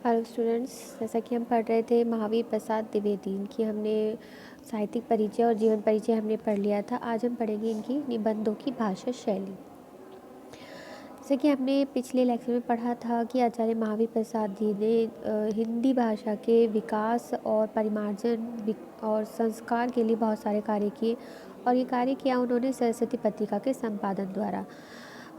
Hello students, जैसा कि हम पढ़ रहे थे महावीर प्रसाद द्विवेदी, इनकी हमने साहित्यिक परिचय और जीवन परिचय हमने पढ़ लिया था। आज हम पढ़ेंगे इनकी निबंधों की भाषा शैली। जैसे कि हमने पिछले लेक्चर में पढ़ा था कि आचार्य महावीर प्रसाद जी ने हिंदी भाषा के विकास और परिमार्जन और संस्कार के लिए बहुत सारे कार्य किए, और ये कार्य किया उन्होंने सरस्वती पत्रिका के संपादन द्वारा,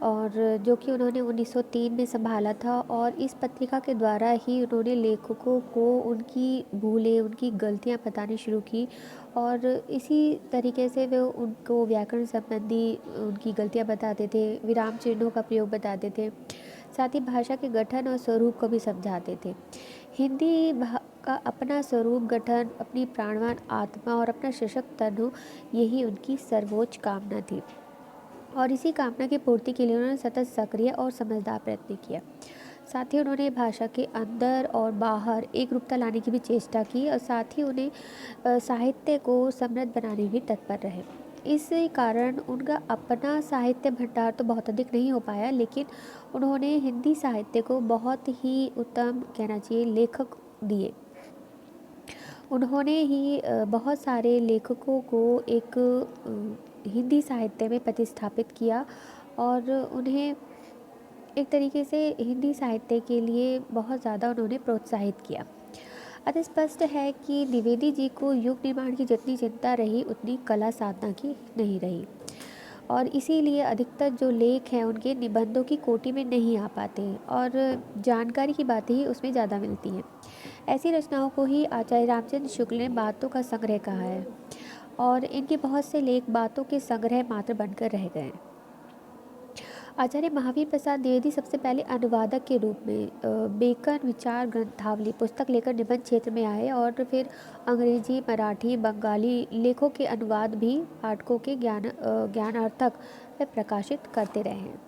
और जो कि उन्होंने 1903 में संभाला था। और इस पत्रिका के द्वारा ही उन्होंने लेखकों को उनकी भूलें, उनकी गलतियां बतानी शुरू की, और इसी तरीके से वे उनको व्याकरण संबंधी उनकी गलतियां बताते थे, विराम चिन्हों का प्रयोग बताते थे, साथ ही भाषा के गठन और स्वरूप को भी समझाते थे। हिंदी का अपना स्वरूप, गठन, अपनी प्राणवान आत्मा और अपना सशक्त तनु, यही उनकी सर्वोच्च कामना थी, और इसी कामना की पूर्ति के लिए उन्होंने सतत सक्रिय और समझदार प्रयत्न किया। साथ ही उन्होंने भाषा के अंदर और बाहर एक रूपता लाने की भी चेष्टा की, और साथ ही उन्हें साहित्य को समृद्ध बनाने भी तत्पर रहे। इस कारण उनका अपना साहित्य भंडार तो बहुत अधिक नहीं हो पाया, लेकिन उन्होंने हिंदी साहित्य को बहुत ही उत्तम, कहना चाहिए, लेखक दिए। उन्होंने ही बहुत सारे लेखकों को एक हिंदी साहित्य में प्रतिस्थापित किया, और उन्हें एक तरीके से हिंदी साहित्य के लिए बहुत ज़्यादा उन्होंने प्रोत्साहित किया। अतः स्पष्ट है कि द्विवेदी जी को युग निर्माण की जितनी चिंता रही, उतनी कला साधना की नहीं रही, और इसीलिए अधिकतर जो लेख हैं उनके निबंधों की कोटि में नहीं आ पाते, और जानकारी की बातें ही उसमें ज़्यादा मिलती हैं। ऐसी रचनाओं को ही आचार्य रामचंद्र शुक्ल ने बातों का संग्रह कहा है, और इनके बहुत से लेख बातों के संग्रह मात्र बनकर रह गए हैं। आचार्य महावीर प्रसाद द्विवेदी सबसे पहले अनुवादक के रूप में बेकन विचार ग्रंथावली पुस्तक लेकर निबंध क्षेत्र में आए, और फिर अंग्रेजी, मराठी, बंगाली लेखों के अनुवाद भी पाठकों के ज्ञानार्थक वे प्रकाशित करते रहे हैं।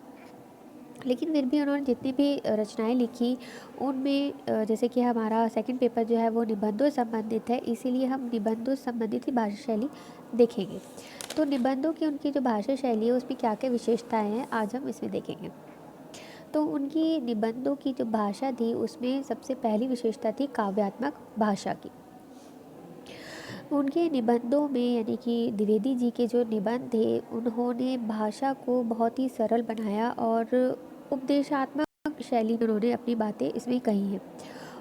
लेकिन फिर भी उन्होंने जितनी भी रचनाएं लिखी, उनमें जैसे कि हमारा सेकंड पेपर जो है वो निबंधों से संबंधित है, इसीलिए हम निबंधों से संबंधित ही भाषा शैली देखेंगे। तो निबंधों की उनकी जो भाषा शैली है उसमें क्या क्या विशेषताएं हैं, आज हम इसमें देखेंगे। तो उनकी निबंधों की जो भाषा थी उसमें सबसे पहली विशेषता थी काव्यात्मक भाषा की। उनके निबंधों में, यानी कि द्विवेदी जी के जो निबंध थे, उन्होंने भाषा को बहुत ही सरल बनाया, और उपदेशात्मक शैली में उन्होंने अपनी बातें इसमें कही हैं,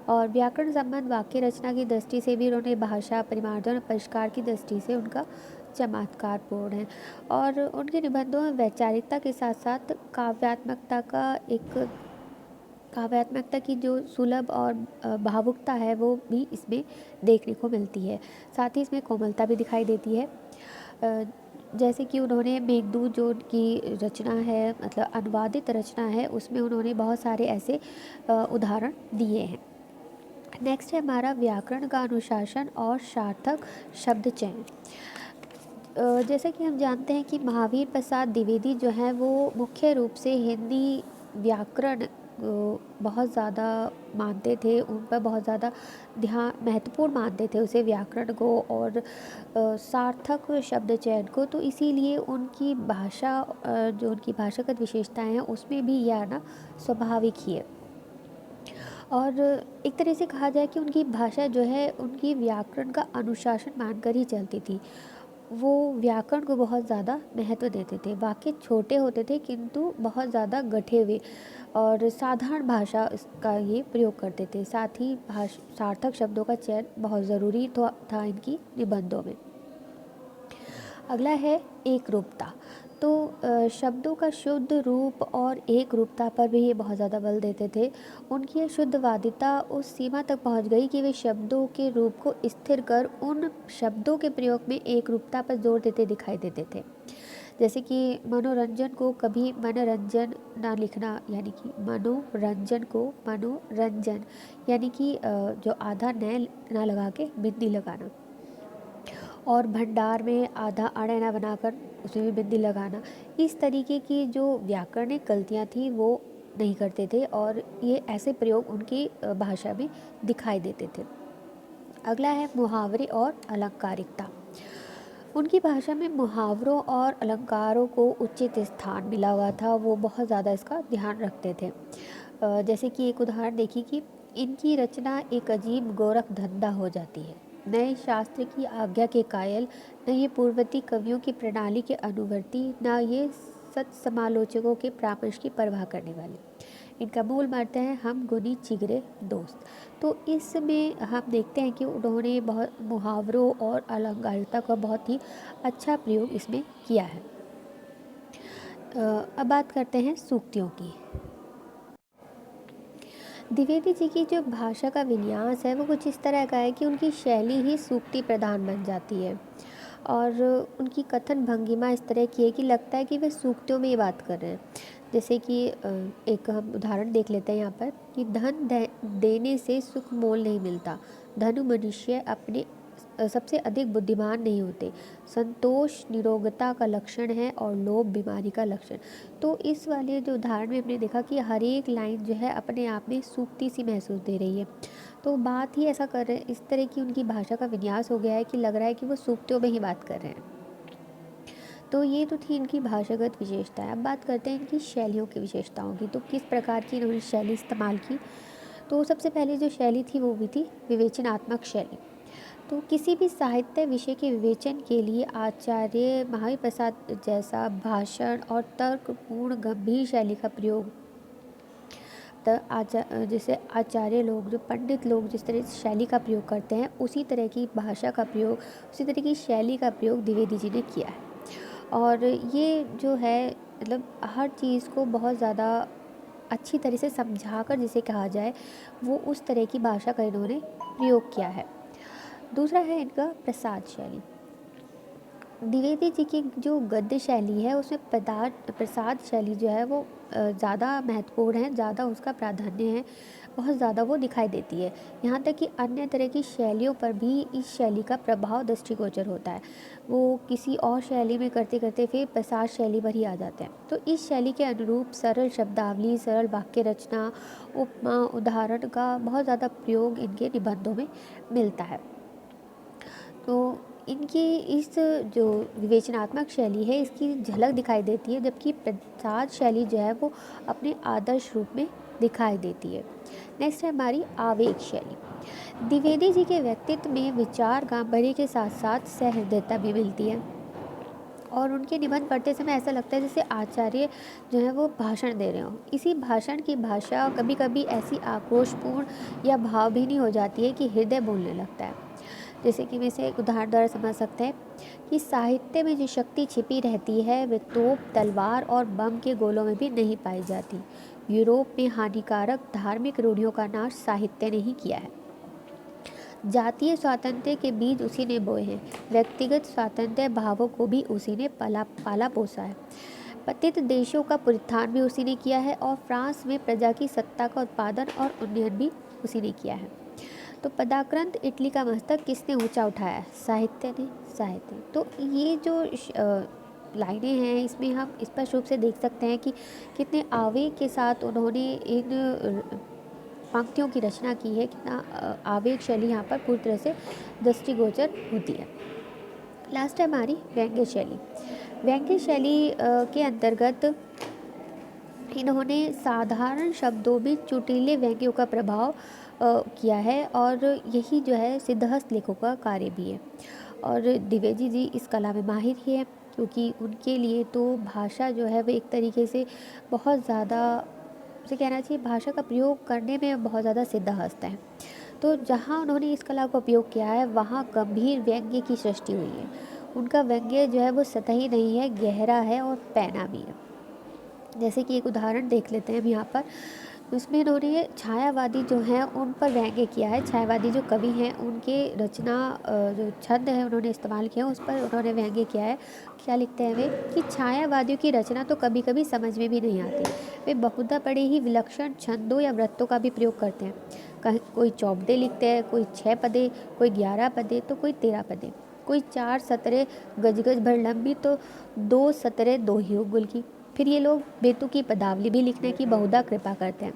और व्याकरण संबंध वाक्य रचना की दृष्टि से भी उन्होंने भाषा परिमार्जन और परिष्कार की दृष्टि से उनका चमत्कारपूर्ण है। और उनके निबंधों में वैचारिकता के साथ साथ काव्यात्मकता की जो सुलभ और भावुकता है वो भी इसमें देखने को मिलती है। साथ ही इसमें कोमलता भी दिखाई देती है। जैसे कि उन्होंने मेघदूत जो उनकी रचना है, मतलब अनुवादित रचना है, उसमें उन्होंने बहुत सारे ऐसे उदाहरण दिए हैं। नेक्स्ट है हमारा व्याकरण का अनुशासन और सार्थक शब्द चयन। जैसे कि हम जानते हैं कि महावीर प्रसाद द्विवेदी जो हैं वो मुख्य रूप से हिंदी व्याकरण बहुत ज़्यादा मानते थे, उन पर बहुत ज़्यादा ध्यान, महत्वपूर्ण मानते थे उसे, व्याकरण को और सार्थक शब्द चयन को। तो इसीलिए उनकी भाषा, जो उनकी भाषागत विशेषताएं हैं उसमें भी यह आना स्वाभाविक ही है। और एक तरह से कहा जाए कि उनकी भाषा जो है उनकी व्याकरण का अनुशासन मानकर ही चलती थी। वो व्याकरण को बहुत ज़्यादा महत्व देते थे। वाक्य छोटे होते थे किंतु बहुत ज़्यादा गठे हुए और साधारण भाषा का ये प्रयोग करते थे। साथ ही सार्थक शब्दों का चयन बहुत ज़रूरी था इनकी निबंधों में। अगला है एक रूपता। तो शब्दों का शुद्ध रूप और एक रूपता पर भी ये बहुत ज़्यादा बल देते थे। उनकी ये शुद्धवादिता उस सीमा तक पहुंच गई कि वे शब्दों के रूप को स्थिर कर उन शब्दों के प्रयोग में एक रूपता पर जोर देते दिखाई देते थे। जैसे कि मनोरंजन को कभी मनोरंजन ना लिखना, यानी कि मनोरंजन को मनोरंजन, यानी कि जो आधा नय ना लगा के बिंदी लगाना, और भंडार में आधा अड़े ना बनाकर उसमें भी बिंदी लगाना। इस तरीके की जो व्याकरणिक गलतियाँ थी वो नहीं करते थे, और ये ऐसे प्रयोग उनकी भाषा में दिखाई देते थे। अगला है मुहावरे और अलंकारिकता। उनकी भाषा में मुहावरों और अलंकारों को उचित स्थान मिला हुआ था, वो बहुत ज़्यादा इसका ध्यान रखते थे। जैसे कि एक उदाहरण देखिए कि इनकी रचना एक अजीब गोरख धंधा हो जाती है। नए शास्त्र की आज्ञा के कायल, न ये पूर्ववर्ती कवियों की प्रणाली के अनुवर्ती, न ये सत समालोचकों के परामर्श की परवाह करने वाले। इनका मूल मंत्र है हम गुनी चिगरे दोस्त। तो इसमें हम देखते हैं कि उन्होंने बहुत मुहावरों और अलंकारिता का बहुत ही अच्छा प्रयोग इसमें किया है। अब बात करते हैं सूक्तियों की। द्विवेदी जी की जो भाषा का विन्यास है वो कुछ इस तरह का है कि उनकी शैली ही सूक्ति प्रधान बन जाती है और उनकी कथन भंगिमा इस तरह की है कि लगता है कि वे सूक्तियों में ही बात कर रहे हैं। जैसे कि एक हम उदाहरण देख लेते हैं यहाँ पर कि धन देने से सुख मोल नहीं मिलता, धनु मनुष्य अपने सबसे अधिक बुद्धिमान नहीं होते, संतोष निरोगता का लक्षण है और लोभ बीमारी का लक्षण। तो इस वाले जो उदाहरण में हमने देखा कि हर एक लाइन जो है अपने आप में सूक्ति सी महसूस दे रही है। तो बात ही ऐसा कर रहे हैं, इस तरह की उनकी भाषा का विन्यास हो गया है कि लग रहा है कि वो सूक्तियों में ही बात कर रहे हैं। तो ये तो थी इनकी भाषागत विशेषताएं। अब बात करते हैं इनकी शैलियों की विशेषताओं की। तो किस प्रकार की इन्होंने शैली इस्तेमाल की। तो सबसे पहले जो शैली थी वो भी थी विवेचनात्मक शैली। तो किसी भी साहित्य विषय के विवेचन के लिए आचार्य महावीर प्रसाद जैसा भाषण और तर्कपूर्ण गंभीर शैली का प्रयोग जैसे आचार्य लोग, जो पंडित लोग जिस तरह से शैली का प्रयोग करते हैं, उसी तरह की भाषा का प्रयोग, उसी तरह की शैली का प्रयोग द्विवेदी जी ने किया है। और ये जो है मतलब हर चीज़ को बहुत ज़्यादा अच्छी तरह से समझाकर जिसे कहा जाए, वो उस तरह की भाषा का इन्होंने प्रयोग किया है। दूसरा है इनका प्रसाद शैली। द्विवेदी जी की जो गद्य शैली है उसमें प्रसाद शैली जो है वो ज़्यादा महत्वपूर्ण है, ज़्यादा उसका प्राधान्य है, बहुत ज़्यादा वो दिखाई देती है। यहाँ तक कि अन्य तरह की शैलियों पर भी इस शैली का प्रभाव दृष्टिगोचर होता है। वो किसी और शैली में करते करते फिर प्रसाद शैली पर ही आ जाते हैं। तो इस शैली के अनुरूप सरल शब्दावली, सरल वाक्य रचना, उपमा, उदाहरण का बहुत ज़्यादा प्रयोग इनके निबंधों में मिलता है। तो इनकी इस जो विवेचनात्मक शैली है इसकी झलक दिखाई देती है, जबकि प्रसाद शैली जो है वो अपने आदर्श रूप में दिखाई देती है। नेक्स्ट है हमारी आवेग शैली। द्विवेदी जी के व्यक्तित्व में विचार गांभीर्य के साथ साथ सहृदयता भी मिलती है और उनके निबंध पढ़ते समय ऐसा लगता है जैसे आचार्य जो है वो भाषण दे रहे हो। इसी भाषण की भाषा कभी कभी ऐसी आक्रोशपूर्ण या भावभीनी हो जाती है कि हृदय बोलने लगता है। जैसे कि वैसे एक उदाहरण द्वारा समझ सकते हैं कि साहित्य में जो शक्ति छिपी रहती है वे तोप, तलवार और बम के गोलों में भी नहीं पाई जाती। यूरोप में हानिकारक धार्मिक रूढ़ियों का नाश साहित्य ने ही किया है। जातीय स्वातंत्र्य के बीज उसी ने बोए हैं, व्यक्तिगत स्वातंत्र्य भावों को भी उसी ने पाला पोसा है। पतित देशों का पुनरुत्थान भी उसी ने किया है और फ्रांस में प्रजा की सत्ता का उत्पादन और उन्नयन भी उसी ने किया है। तो पदाक्रांत इटली का मस्तक किसने ऊंचा उठाया है? साहित्य ने, साहित्य। तो ये जो लाइनें हैं इसमें हम स्पष्ट रूप से देख सकते हैं कि कितने आवेग के साथ उन्होंने इन पंक्तियों की रचना की है, कितना आवेग शैली यहाँ पर पूरी तरह से दृष्टिगोचर होती है। लास्ट है हमारी व्यंग्य शैली। व्यंग्य शैली के अंतर्गत इन्होंने साधारण शब्दों में चुटीले व्यंग्यों का प्रभाव किया है और यही जो है सिद्धहस्त लेखों का कार्य भी है। और द्विवेदी जी इस कला में माहिर ही है, क्योंकि उनके लिए तो भाषा जो है वो एक तरीके से बहुत ज़्यादा, उसे कहना चाहिए भाषा का प्रयोग करने में बहुत ज़्यादा सिद्धहस्त है। तो जहाँ उन्होंने इस कला का उपयोग किया है वहाँ गंभीर व्यंग्य की सृष्टि हुई है। उनका व्यंग्य जो है वो सतही नहीं है, गहरा है और पैना भी है। जैसे कि एक उदाहरण देख लेते हैं हम यहाँ पर, उसमें इन्होंने छायावादी जो हैं उन पर व्यंग्य किया है। छायावादी जो कवि हैं उनके रचना जो छंद है उन्होंने इस्तेमाल किया, उस पर उन्होंने व्यंग्य किया है। क्या लिखते हैं वे कि छायावादियों की रचना तो कभी कभी समझ में भी नहीं आती, वे बहुधा बड़े ही विलक्षण छंदों या वृत्तों का भी प्रयोग करते हैं। कहीं कोई चौपदे लिखते हैं, कोई 6 पदे, कोई 11 पदे, तो कोई 13 पदे, कोई 4 सतरें गजगज भर लंबी, तो 2 सतरें 2 ही उगुल की। फिर ये लोग बेतुकी पदावली भी लिखने की बहुधा कृपा करते हैं।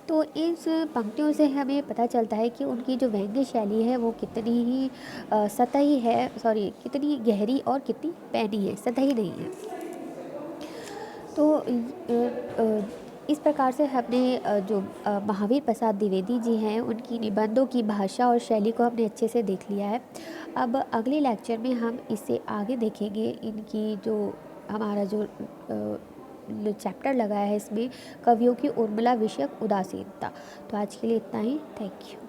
तो इस पंक्तियों से हमें पता चलता है कि उनकी जो व्यंग्य शैली है वो कितनी ही सतही है, कितनी गहरी और कितनी पैनी है, सतही नहीं है। तो इस प्रकार से हमने जो महावीर प्रसाद द्विवेदी जी हैं उनकी निबंधों की भाषा और शैली को हमने अच्छे से देख लिया है। अब अगले लेक्चर में हम इससे आगे देखेंगे इनकी जो हमारा जो चैप्टर लगा है इसमें कवियों की उर्मिला विषयक उदासीनता। तो आज के लिए इतना ही। Thank you.